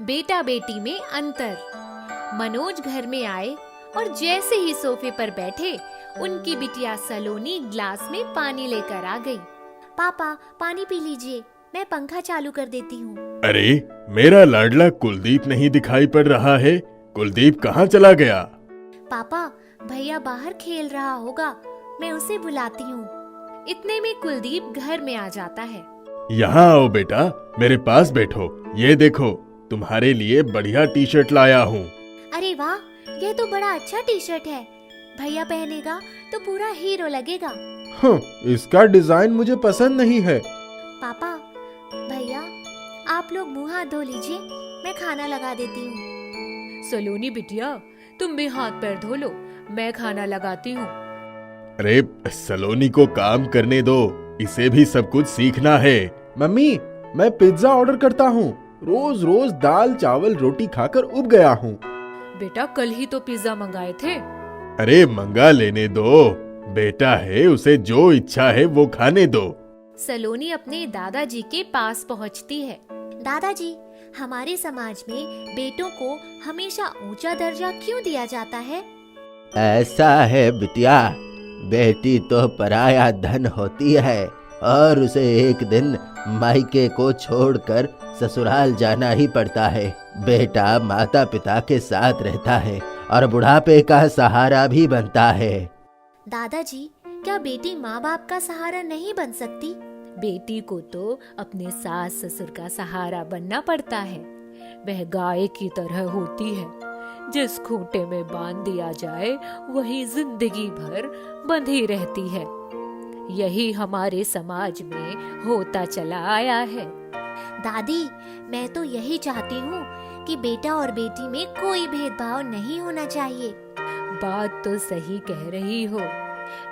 बेटा बेटी में अंतर। मनोज घर में आए और जैसे ही सोफे पर बैठे, उनकी बिटिया सलोनी ग्लास में पानी लेकर आ गई। पापा पानी पी लीजिए, मैं पंखा चालू कर देती हूँ। अरे, मेरा लाडला कुलदीप नहीं दिखाई पड़ रहा है। कुलदीप कहाँ चला गया? पापा भैया बाहर खेल रहा होगा, मैं उसे बुलाती हूँ। इतने में कुलदीप घर में आ जाता है। यहाँ आओ बेटा, मेरे पास बैठो। ये देखो, तुम्हारे लिए बढ़िया टी शर्ट लाया हूँ। अरे वाह, यह तो बड़ा अच्छा टी शर्ट है। भैया पहनेगा तो पूरा हीरो लगेगा। इसका डिजाइन मुझे पसंद नहीं है। पापा भैया आप लोग मुंह हाथ धो लीजिए, मैं खाना लगा देती हूँ। सलोनी बिटिया, तुम भी हाथ पैर धो लो, मैं खाना लगाती हूँ। अरे सलोनी को काम करने दो, इसे भी सब कुछ सीखना है। मम्मी, मैं पिज्जा ऑर्डर करता हूँ। रोज रोज दाल चावल रोटी खाकर उब गया हूँ। बेटा कल ही तो पिज्जा मंगाए थे। अरे मंगा लेने दो, बेटा है, उसे जो इच्छा है वो खाने दो। सलोनी अपने दादाजी के पास पहुँचती है। दादाजी, हमारे समाज में बेटों को हमेशा ऊंचा दर्जा क्यों दिया जाता है? ऐसा है बिटिया, बेटी तो पराया धन होती है और उसे एक दिन मायके को छोड़कर ससुराल जाना ही पड़ता है। बेटा माता पिता के साथ रहता है और बुढ़ापे का सहारा भी बनता है। दादाजी, क्या बेटी माँ बाप का सहारा नहीं बन सकती? बेटी को तो अपने सास ससुर का सहारा बनना पड़ता है। वह गाय की तरह होती है, जिस खूंटे में बांध दिया जाए वही जिंदगी भर बंधी रहती है। यही हमारे समाज में होता चला आया है। दादी, मैं तो यही चाहती हूँ कि बेटा और बेटी में कोई भेदभाव नहीं होना चाहिए। बात तो सही कह रही हो।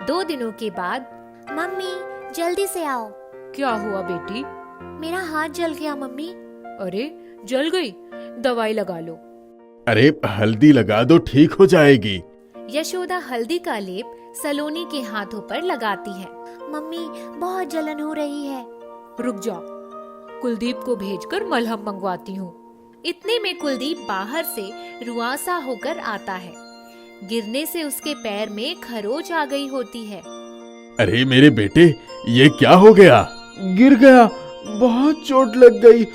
2 दिनों के बाद, मम्मी जल्दी से आओ। क्या हुआ बेटी? मेरा हाथ जल गया मम्मी। अरे जल गई, दवाई लगा लो। अरे हल्दी लगा दो, ठीक हो जाएगी। यशोदा हल्दी का लेप सलोनी के हाथों पर लगाती है। मम्मी बहुत जलन हो रही है। रुक जाओ, कुलदीप को भेजकर मलहम मंगवाती हूँ। इतने में कुलदीप बाहर से रुआंसा होकर आता है। गिरने से उसके पैर में खरोच आ गई होती है। अरे मेरे बेटे, ये क्या हो गया? गिर गया, बहुत चोट लग गई,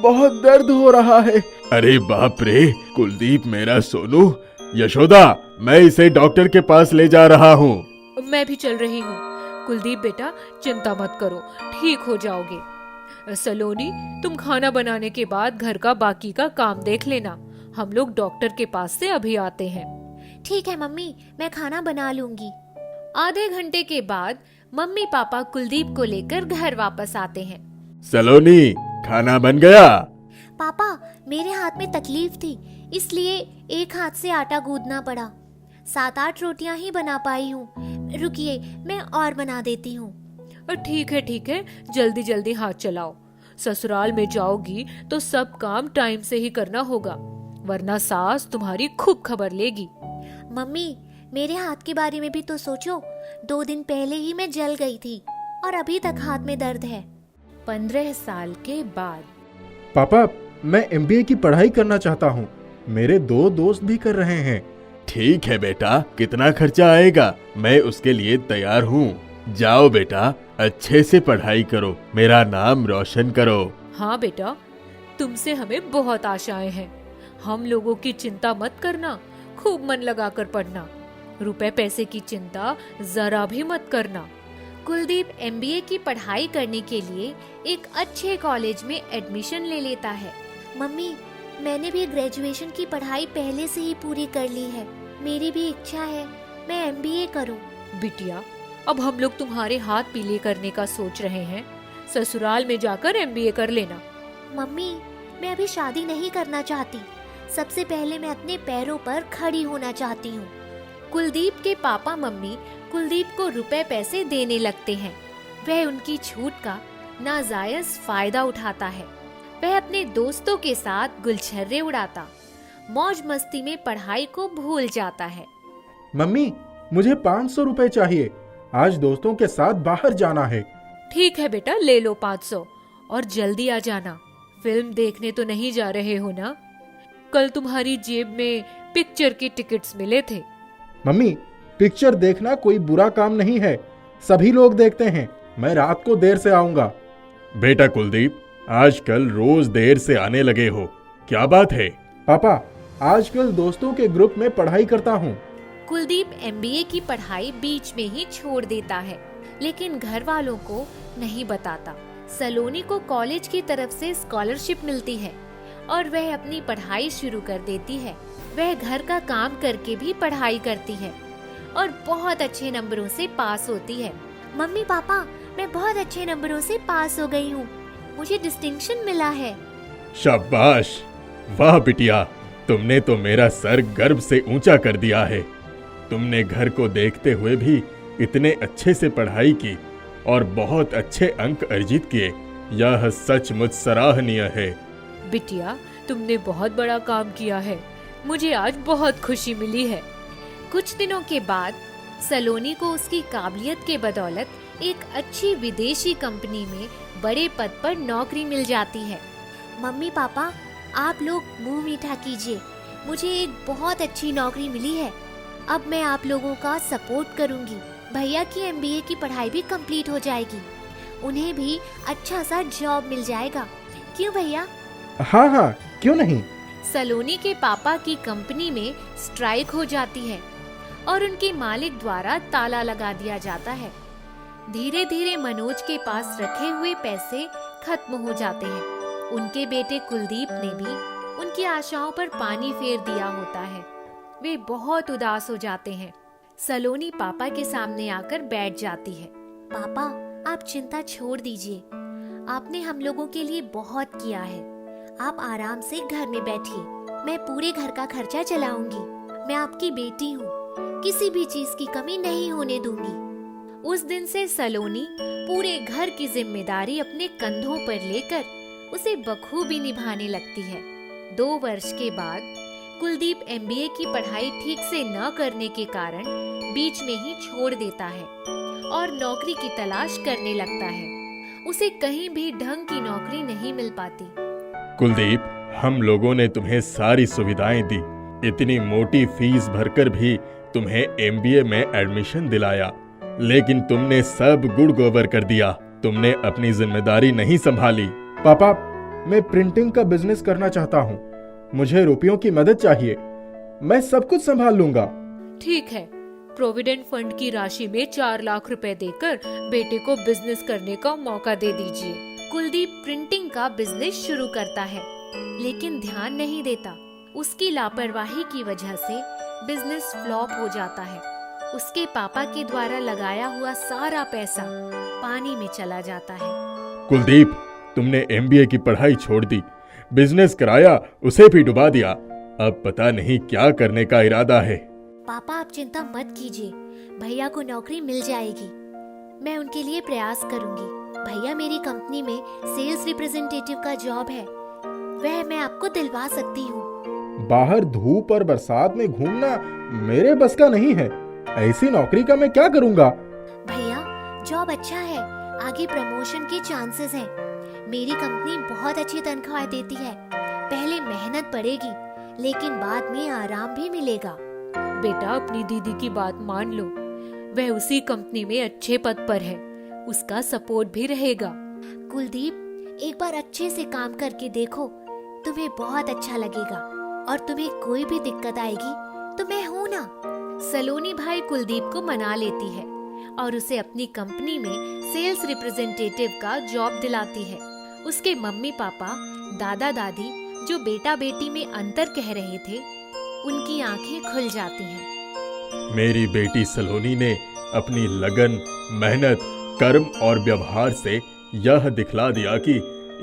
बहुत दर्द हो रहा है। अरे बाप रे, कुलदीप मेरा सोनू। यशोदा, मैं इसे डॉक्टर के पास ले जा रहा हूँ। मैं भी चल रही हूँ। कुलदीप बेटा, चिंता मत करो, ठीक हो जाओगे। सलोनी, तुम खाना बनाने के बाद घर का बाकी का काम देख लेना। हम लोग डॉक्टर के पास से अभी आते हैं। ठीक है मम्मी, मैं खाना बना लूंगी। आधे घंटे के बाद मम्मी पापा कुलदीप को लेकर घर वापस आते हैं। सलोनी, खाना बन गया? पापा, मेरे हाथ में तकलीफ थी, इसलिए एक हाथ से आटा गूंदना पड़ा। 7-8 रोटियां ही बना पाई हूँ। रुकिए, मैं और बना देती हूँ। ठीक है, जल्दी जल्दी हाथ चलाओ। ससुराल में जाओगी तो सब काम टाइम से ही करना होगा, वरना सास तुम्हारी खूब खबर लेगी। मम्मी, मेरे हाथ के बारे में भी तो सोचो। 2 दिन पहले ही मैं जल गई थी और अभी तक हाथ में दर्द है। 15 साल के बाद। पापा, मैं MBA की पढ़ाई करना चाहता हूँ। मेरे 2 दोस्त भी कर रहे हैं। ठीक है बेटा, कितना खर्चा आएगा? मैं उसके लिए तैयार हूँ। जाओ बेटा, अच्छे से पढ़ाई करो, मेरा नाम रोशन करो। हाँ बेटा, तुमसे हमें बहुत आशाएं हैं। हम लोगों की चिंता मत करना, खूब मन लगाकर पढ़ना। रुपए पैसे की चिंता जरा भी मत करना। कुलदीप MBA की पढ़ाई करने के लिए एक अच्छे कॉलेज में एडमिशन ले लेता है। मम्मी, मैंने भी ग्रेजुएशन की पढ़ाई पहले से ही पूरी कर ली है। मेरी भी इच्छा है मैं MBA करूं। बिटिया, अब हम लोग तुम्हारे हाथ पीले करने का सोच रहे हैं। ससुराल में जाकर MBA कर लेना। मम्मी, मैं अभी शादी नहीं करना चाहती। सबसे पहले मैं अपने पैरों पर खड़ी होना चाहती हूँ। कुलदीप के पापा मम्मी कुलदीप को रुपए पैसे देने लगते हैं। वह उनकी छूट का नाजायज फायदा उठाता है। वह अपने दोस्तों के साथ गुलछर्रे उड़ाता, मौज मस्ती में पढ़ाई को भूल जाता है। मम्मी, मुझे 500 रुपए चाहिए, आज दोस्तों के साथ बाहर जाना है। ठीक है बेटा, ले लो 500 और जल्दी आ जाना, फिल्म देखने तो नहीं जा रहे हो ना? कल तुम्हारी जेब में पिक्चर के टिकट्स मिले थे। मम्मी, पिक्चर देखना कोई बुरा काम नहीं है, सभी लोग देखते हैं। मैं रात को देर से आऊंगा। बेटा कुलदीप, आजकल रोज देर से आने लगे हो, क्या बात है? पापा, आजकल दोस्तों के ग्रुप में पढ़ाई करता हूँ। कुलदीप एमबीए की पढ़ाई बीच में ही छोड़ देता है, लेकिन घर वालों को नहीं बताता। सलोनी को कॉलेज की तरफ से स्कॉलरशिप मिलती है और वह अपनी पढ़ाई शुरू कर देती है। वह घर का काम करके भी पढ़ाई करती है और बहुत अच्छे नंबरों से पास होती है। मम्मी पापा, मैं बहुत अच्छे नंबरों से पास हो गई हूँ, मुझे डिस्टिंक्शन मिला है। शाबाश, वाह बिटिया, तुमने तो मेरा सर गर्व से ऊंचा कर दिया है। तुमने घर को देखते हुए भी इतने अच्छे से पढ़ाई की और बहुत अच्छे अंक अर्जित किए, यह सचमुच सराहनीय है। बिटिया, तुमने बहुत बड़ा काम किया है, मुझे आज बहुत खुशी मिली है। कुछ दिनों के बाद सलोनी को उसकी काबिलियत के बदौलत एक अच्छी विदेशी कंपनी में बड़े पद पर नौकरी मिल जाती है। मम्मी पापा, आप लोग मुंह मीठा कीजिए, मुझे एक बहुत अच्छी नौकरी मिली है। अब मैं आप लोगों का सपोर्ट करूंगी। भैया की एमबीए की पढ़ाई भी कंप्लीट हो जाएगी, उन्हें भी अच्छा सा जॉब मिल जाएगा। क्यों भैया? हाँ हाँ, क्यों नहीं। सलोनी के पापा की कंपनी में स्ट्राइक हो जाती है और उनके मालिक द्वारा ताला लगा दिया जाता है। धीरे धीरे मनोज के पास रखे हुए पैसे खत्म हो जाते हैं। उनके बेटे कुलदीप ने भी उनकी आशाओं पर पानी फेर दिया होता है। वे बहुत उदास हो जाते हैं। सलोनी पापा के सामने आकर बैठ जाती है। पापा, आप चिंता छोड़ दीजिए, आपने हम लोगों के लिए बहुत किया है। आप आराम से घर में बैठिए, मैं पूरे घर का खर्चा चलाऊंगी। मैं आपकी बेटी हूँ, किसी भी चीज की कमी नहीं होने दूंगी। उस दिन से सलोनी पूरे घर की जिम्मेदारी अपने कंधों पर लेकर उसे बखूबी निभाने लगती है। 2 वर्ष के बाद कुलदीप एमबीए की पढ़ाई ठीक से न करने के कारण बीच में ही छोड़ देता है और नौकरी की तलाश करने लगता है। उसे कहीं भी ढंग की नौकरी नहीं मिल पाती। कुलदीप, हम लोगों ने तुम्हें सारी सुविधाएं दी, इतनी मोटी फीस भरकर भी तुम्हें एमबीए में एडमिशन दिलाया, लेकिन तुमने सब गुड़ गोबर कर दिया। तुमने अपनी जिम्मेदारी नहीं संभाली। पापा, मैं प्रिंटिंग का बिजनेस करना चाहता हूँ, मुझे रुपयों की मदद चाहिए, मैं सब कुछ संभाल लूंगा। ठीक है, प्रोविडेंट फंड की राशि में 4 लाख रुपए देकर बेटे को बिजनेस करने का मौका दे दीजिए। कुलदीप प्रिंटिंग का बिजनेस शुरू करता है, लेकिन ध्यान नहीं देता। उसकी लापरवाही की वजह से बिजनेस फ्लॉप हो जाता है। उसके पापा के द्वारा लगाया हुआ सारा पैसा पानी में चला जाता है। कुलदीप, तुमने एमबीए की पढ़ाई छोड़ दी, बिजनेस कराया, उसे भी डुबा दिया। अब पता नहीं क्या करने का इरादा है। पापा, आप चिंता मत कीजिए, भैया को नौकरी मिल जाएगी। मैं उनके लिए प्रयास करूंगी। भैया, मेरी कंपनी में सेल्स रिप्रेजेंटेटिव का जॉब है, वह मैं आपको दिलवा सकती हूँ। बाहर धूप और बरसात में घूमना मेरे बस का नहीं है, ऐसी नौकरी का मैं क्या करूँगा। भैया, जॉब अच्छा है, आगे प्रमोशन के चांसेस हैं। मेरी कंपनी बहुत अच्छी तनख्वाह देती है। पहले मेहनत पड़ेगी, लेकिन बाद में आराम भी मिलेगा। बेटा, अपनी दीदी की बात मान लो, वह उसी कंपनी में अच्छे पद पर है, उसका सपोर्ट भी रहेगा। कुलदीप, एक बार अच्छे से काम करके देखो, तुम्हें बहुत अच्छा लगेगा और तुम्हें कोई भी दिक्कत आएगी तो मैं हूँ ना। सलोनी भाई कुलदीप को मना लेती है और उसे अपनी कंपनी में सेल्स रिप्रेजेंटेटिव का जॉब दिलाती है। उसके मम्मी पापा, दादा दादी जो बेटा बेटी में अंतर कह रहे थे, उनकी आंखें खुल जाती हैं। मेरी बेटी सलोनी ने अपनी लगन, मेहनत, कर्म और व्यवहार से यह दिखला दिया कि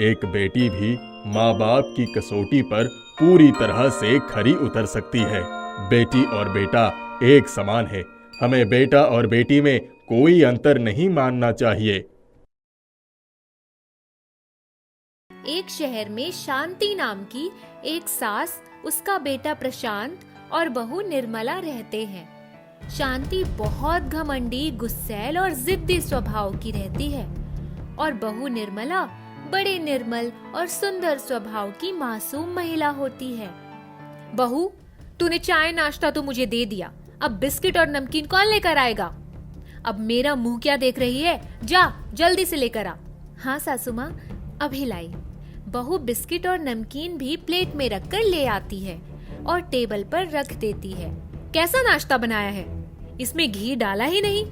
एक बेटी भी माँ बाप की कसौटी पर पूरी तरह से खरी उतर सकती है। बेटी और बेटा एक समान है, हमें बेटा और बेटी में कोई अंतर नहीं मानना चाहिए। एक शहर में शांति नाम की एक सास, उसका बेटा प्रशांत और बहू निर्मला रहते हैं। शांति बहुत घमंडी, गुस्सैल और जिद्दी स्वभाव की रहती है और बहू निर्मला बड़े निर्मल और सुंदर स्वभाव की मासूम महिला होती है। बहू, तूने चाय नाश्ता तो मुझे दे दिया, अब बिस्किट और नमकीन कौन लेकर आएगा? अब मेरा मुंह क्या देख रही है? जा जल्दी से लेकर आ। हाँ सासू माँ, अभी लाई। बहू बिस्किट और नमकीन भी प्लेट में रखकर ले आती है और टेबल पर रख देती है। कैसा नाश्ता बनाया है? इसमें घी डाला ही नहीं।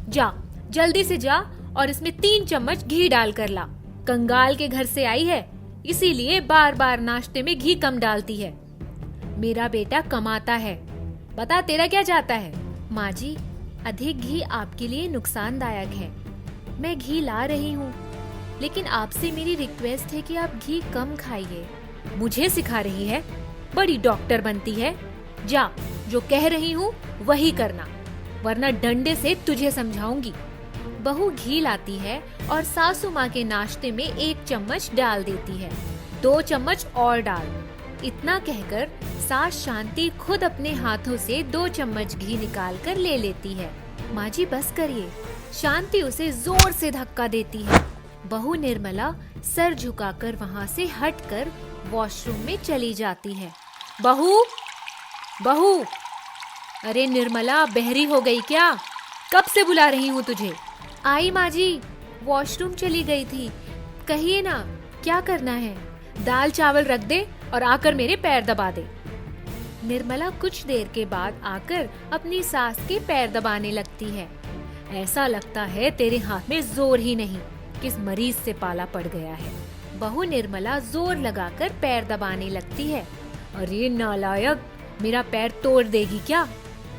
जा जल्दी से जा और इसमें 3 चम्मच घी डाल कर ला। कंगाल के घर से आई है, इसीलिए बार बार नाश्ते में घी कम डालती है। मेरा बेटा कमाता है, बता तेरा क्या जाता है? माँ जी, अधिक घी आपके लिए नुकसानदायक है। मैं घी ला रही हूँ, लेकिन आपसे मेरी रिक्वेस्ट है कि आप घी कम खाइए। मुझे सिखा रही है? बड़ी डॉक्टर बनती है। जा, जो कह रही हूँ वही करना, वरना डंडे से तुझे समझाऊंगी। बहू घी लाती है और सासू माँ के नाश्ते में 1 चम्मच डाल देती है। 2 चम्मच और डाल। इतना कहकर सास शांति खुद अपने हाथों से 2 चम्मच घी निकाल कर ले लेती है। माँ जी बस करिए। शांति उसे जोर से धक्का देती है। बहू निर्मला सर झुकाकर वहाँ से हटकर वॉशरूम में चली जाती है। बहू, बहू, अरे निर्मला बहरी हो गई क्या? कब से बुला रही हूँ तुझे। आई माँ जी, वॉशरूम चली गई थी। कहिए ना, क्या करना है? दाल चावल रख दे और आकर मेरे पैर दबा दे। निर्मला कुछ देर के बाद आकर अपनी सास के पैर दबाने लगती है। ऐसा लगता है तेरे हाथ में जोर ही नहीं, किस मरीज से पाला पड़ गया है। बहू निर्मला जोर लगाकर पैर दबाने लगती है। अरे नालायक, मेरा पैर तोड़ देगी क्या?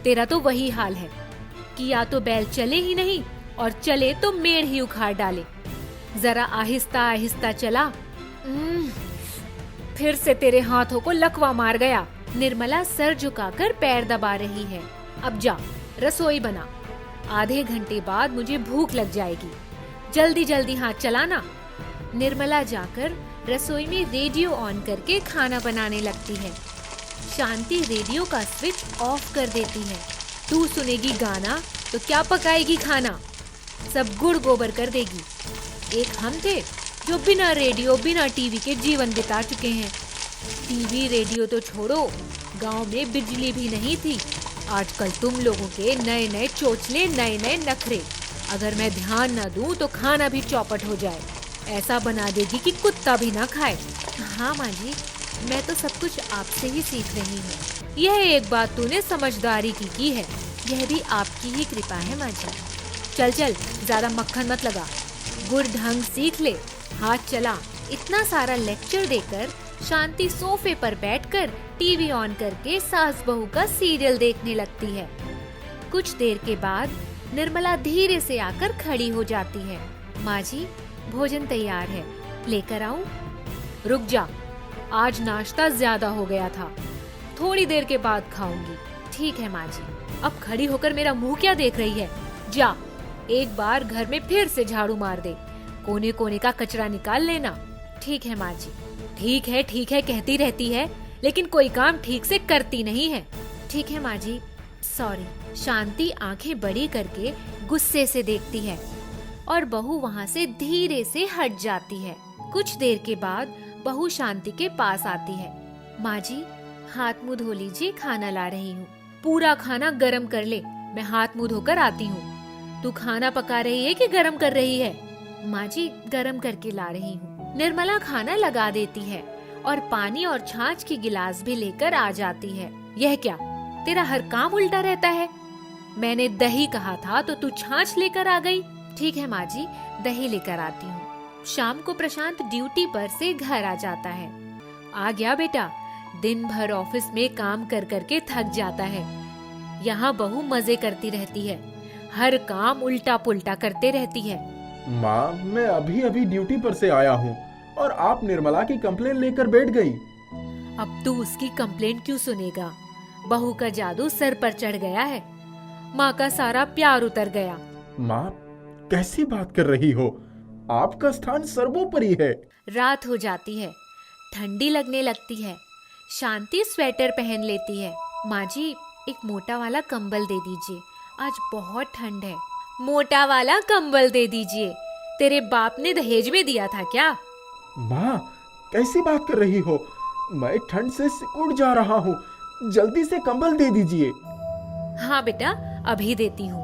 तेरा तो वही हाल है कि या तो बैल चले ही नहीं और चले तो मेड़ ही उखाड़ डाले। जरा आहिस्ता आहिस्ता चला। फिर से तेरे हाथों को लकवा मार गया। निर्मला सर झुकाकर पैर दबा रही है। अब जा रसोई बना, आधे घंटे बाद मुझे भूख लग जाएगी। जल्दी जल्दी हाथ चलाना। निर्मला जाकर रसोई में रेडियो ऑन करके खाना बनाने लगती है। शांति रेडियो का स्विच ऑफ कर देती है। तू सुनेगी गाना तो क्या पकाएगी खाना? सब गुड़ गोबर कर देगी। एक हम थे जो बिना रेडियो बिना टीवी के जीवन बिता चुके हैं। टीवी रेडियो तो छोड़ो, गांव में बिजली भी नहीं थी। आजकल तुम लोगों के नए नए चोचले, नए नए नखरे। अगर मैं ध्यान न दूं तो खाना भी चौपट हो जाए। ऐसा बना देगी कि कुत्ता भी ना खाए। हाँ माँ जी, मैं तो सब कुछ आपसे ही सीख रही हूँ। यह एक बात तूने समझदारी की है। यह भी आपकी ही कृपा है माँ जी। चल चल, ज्यादा मक्खन मत लगा, गुड़ ढंग सीख ले, हाथ चला। इतना सारा लेक्चर देकर शांति सोफे पर बैठकर टीवी ऑन करके सास बहू का सीरियल देखने लगती है। कुछ देर के बाद निर्मला धीरे से आकर खड़ी हो जाती है। माँ जी, भोजन तैयार है, लेकर आऊं? रुक जा, आज नाश्ता ज्यादा हो गया था, थोड़ी देर के बाद खाऊंगी। ठीक है माँ जी। अब खड़ी होकर मेरा मुंह क्या देख रही है? जा, एक बार घर में फिर से झाड़ू मार दे, कोने कोने का कचरा निकाल लेना। ठीक है माँ जी। ठीक है कहती रहती है, लेकिन कोई काम ठीक से करती नहीं है। ठीक है माँ जी, सॉरी। शांति आंखें बड़ी करके गुस्से से देखती है और बहू वहाँ से धीरे से हट जाती है। कुछ देर के बाद बहू शांति के पास आती है। माँ जी, हाथ मुंह धो लीजिए, खाना ला रही हूँ। पूरा खाना गरम कर ले, मैं हाथ मुंह धोकर आती हूँ। तू खाना पका रही है कि गरम कर रही है? माँ जी, गरम करके ला रही हूँ। निर्मला खाना लगा देती है और पानी और छाछ की गिलास भी लेकर आ जाती है। यह क्या, तेरा हर काम उल्टा रहता है। मैंने दही कहा था तो तू छाछ लेकर आ गई। ठीक है माँ जी, दही लेकर आती हूँ। शाम को प्रशांत ड्यूटी पर से घर आ जाता है। आ गया बेटा, दिन भर ऑफिस में काम कर करके थक जाता है। यहाँ बहू मजे करती रहती है, हर काम उल्टा पुल्टा करते रहती है। माँ, मैं अभी अभी ड्यूटी पर से आया हूँ और आप निर्मला की कंप्लेन लेकर बैठ गई। अब तू उसकी कंप्लेंट क्यों सुनेगा? बहू का जादू सर पर चढ़ गया है, माँ का सारा प्यार उतर गया। माँ, कैसी बात कर रही हो? आपका स्थान सर्वोपरि है। रात हो जाती है, ठंडी लगने लगती है। शांति स्वेटर पहन लेती है। माँ जी, एक मोटा वाला कंबल दे दीजिए, आज बहुत ठंड है। मोटा वाला कंबल दे दीजिए? तेरे बाप ने दहेज में दिया था क्या? माँ, कैसी बात कर रही हो? मैं ठंड से सिकुड़ जा रहा हूँ। जल्दी से कंबल दे दीजिए। हाँ बेटा, अभी देती हूँ।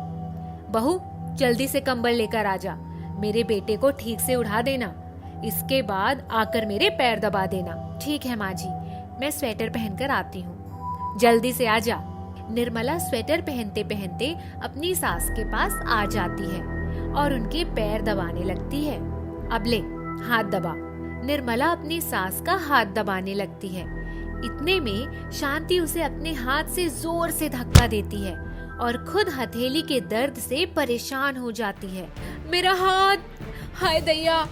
बहू, जल्दी से कंबल लेकर आ जा। मेरे बेटे को ठीक से उड़ा देना। इसके बाद आकर मेरे पैर दबा देना। ठीक है माँ जी, मैं स्वेटर पहनकर आती हूँ। जल्दी से आ जा। निर्मला स्वेटर पहनते पहनते अपनी सास के पास आ जाती है और उनके पैर दबाने लगती है। अब ले, हाथ दबा। निर्मला अपनी सास का हाथ दबाने लगती है। इतने में शांति उसे अपने हाथ से जोर से धक्का देती है और खुद हथेली के दर्द से परेशान हो जाती है। मेरा हाथ, हाय दैया,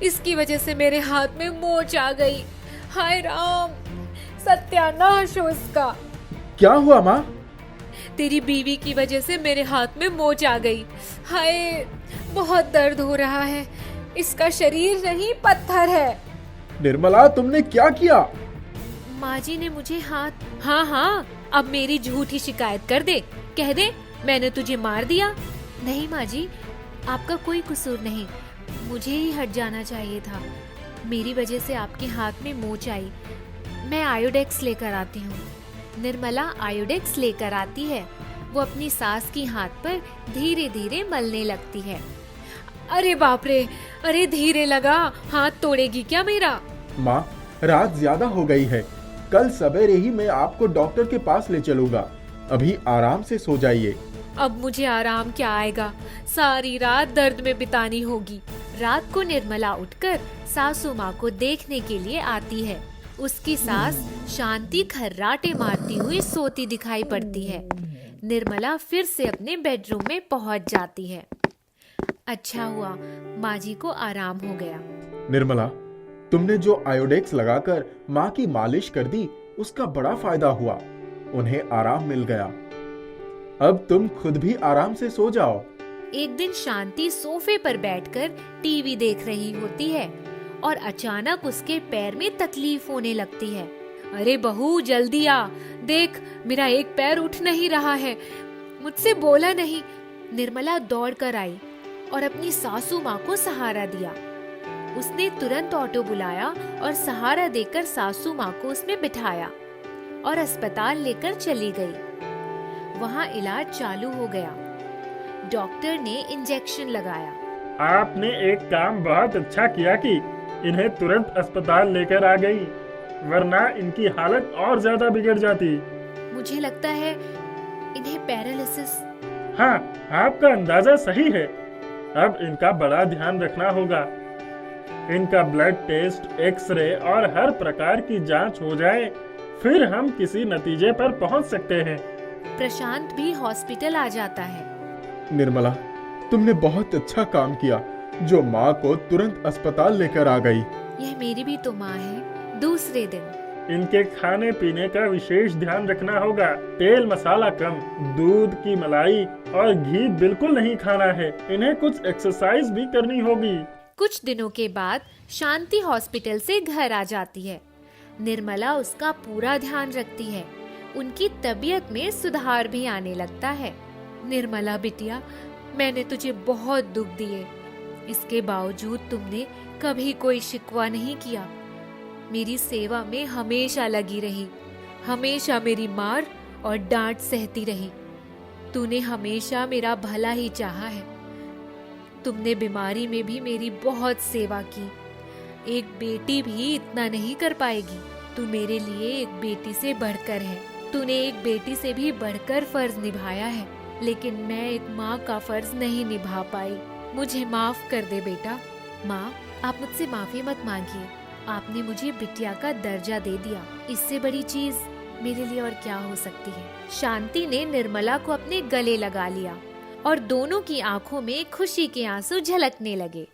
इसकी वजह से मेरे हाथ में मोच आ गई। हाय राम, सत्यानाश हो इसका। क्या हुआ माँ? तेरी बीवी की वजह से मेरे हाथ में मोच आ गई। हाय, बहुत दर्द हो रहा है। इसका शरीर नहीं, पत्थर है। निर्मला, तुमने क्या किया? माँ जी ने मुझे हाथ। हाँ, अब मेरी झूठी शिकायत कर दे। कह दे मैंने तुझे मार दिया। नहीं माँ जी, आपका कोई कसूर नहीं। मुझे ही हट जाना चाहिए था। मेरी वजह से आपके हाथ में मोच आई। मैं आयोडेक्स लेकर आती हूँ। निर्मला आयोडेक्स लेकर आती है। वो अपनी सास की हाथ पर धीरे धीरे मलने लगती है। अरे बाप रे, अरे धीरे लगा, हाथ तोड़ेगी क्या मेरा? माँ, रात ज्यादा हो गई है। कल सवेरे ही मैं आपको डॉक्टर के पास ले चलूंगा। अभी आराम से सो जाइए। अब मुझे आराम क्या आएगा? सारी रात दर्द में बितानी होगी। रात को निर्मला उठकर सासू माँ को देखने के लिए आती है। उसकी सास शांति खर्राटे मारती हुई सोती दिखाई पड़ती है। निर्मला फिर से अपने बेडरूम में पहुंच जाती है। अच्छा हुआ, माँ जी को आराम हो गया। निर्मला, तुमने जो आयोडेक्स लगाकर माँ की मालिश कर दी, उसका बड़ा फायदा हुआ। उन्हें आराम मिल गया। अब तुम खुद भी आराम से सो जाओ। एक दिन शांति सोफे पर बैठकर टीवी देख रही होती है और अचानक उसके पैर में तकलीफ होने लगती है। अरे बहू, जल्दी आ, देख मेरा एक पैर उठ नहीं रहा है। मुझसे बोला नहीं। निर्मला दौड़ कर आई और अपनी सासू माँ को सहारा दिया। उसने तुरंत ऑटो बुलाया और सहारा देकर सासू माँ को उसमें बिठाया और अस्पताल लेकर चली गई। वहाँ इलाज चालू हो गया। डॉक्टर ने इंजेक्शन लगाया। आपने एक काम बहुत अच्छा किया कि इन्हें तुरंत अस्पताल लेकर आ गई, वरना इनकी हालत और ज्यादा बिगड़ जाती। मुझे लगता है इन्हें पैरालिसिस। हाँ, आपका अंदाजा सही है। अब इनका बड़ा ध्यान रखना होगा। इनका ब्लड टेस्ट, एक्सरे और हर प्रकार की जांच हो जाए, फिर हम किसी नतीजे पर पहुंच सकते हैं। प्रशांत भी हॉस्पिटल आ जाता है। निर्मला, तुमने बहुत अच्छा काम किया जो माँ को तुरंत अस्पताल लेकर आ गई। यह मेरी भी तो माँ है। दूसरे दिन इनके खाने पीने का विशेष ध्यान रखना होगा। तेल मसाला कम, दूध की मलाई और घी बिल्कुल नहीं खाना है। इन्हें कुछ एक्सरसाइज भी करनी होगी। कुछ दिनों के बाद शांति हॉस्पिटल से घर आ जाती है। निर्मला उसका पूरा ध्यान रखती है। उनकी तबीयत में सुधार भी आने लगता है। निर्मला बिटिया, मैंने तुझे बहुत दुख दिए, इसके बावजूद तुमने कभी कोई शिकवा नहीं किया। मेरी सेवा में हमेशा लगी रही, हमेशा मेरी मार और डांट सहती रही। तूने हमेशा मेरा भला ही चाहा है। तुमने बीमारी में भी मेरी बहुत सेवा की। एक बेटी भी इतना नहीं कर पाएगी। तू मेरे लिए एक बेटी से बढ़कर है। तूने एक बेटी से भी बढ़कर फर्ज निभाया है, लेकिन मैं एक माँ का फर्ज नहीं निभा पाई। मुझे माफ कर दे बेटा। माँ, आप मुझसे माफी मत मांगिए। आपने मुझे बिटिया का दर्जा दे दिया। इससे बड़ी चीज मेरे लिए और क्या हो सकती है। शांति ने निर्मला को अपने गले लगा लिया और दोनों की आंखों में खुशी के आंसू झलकने लगे।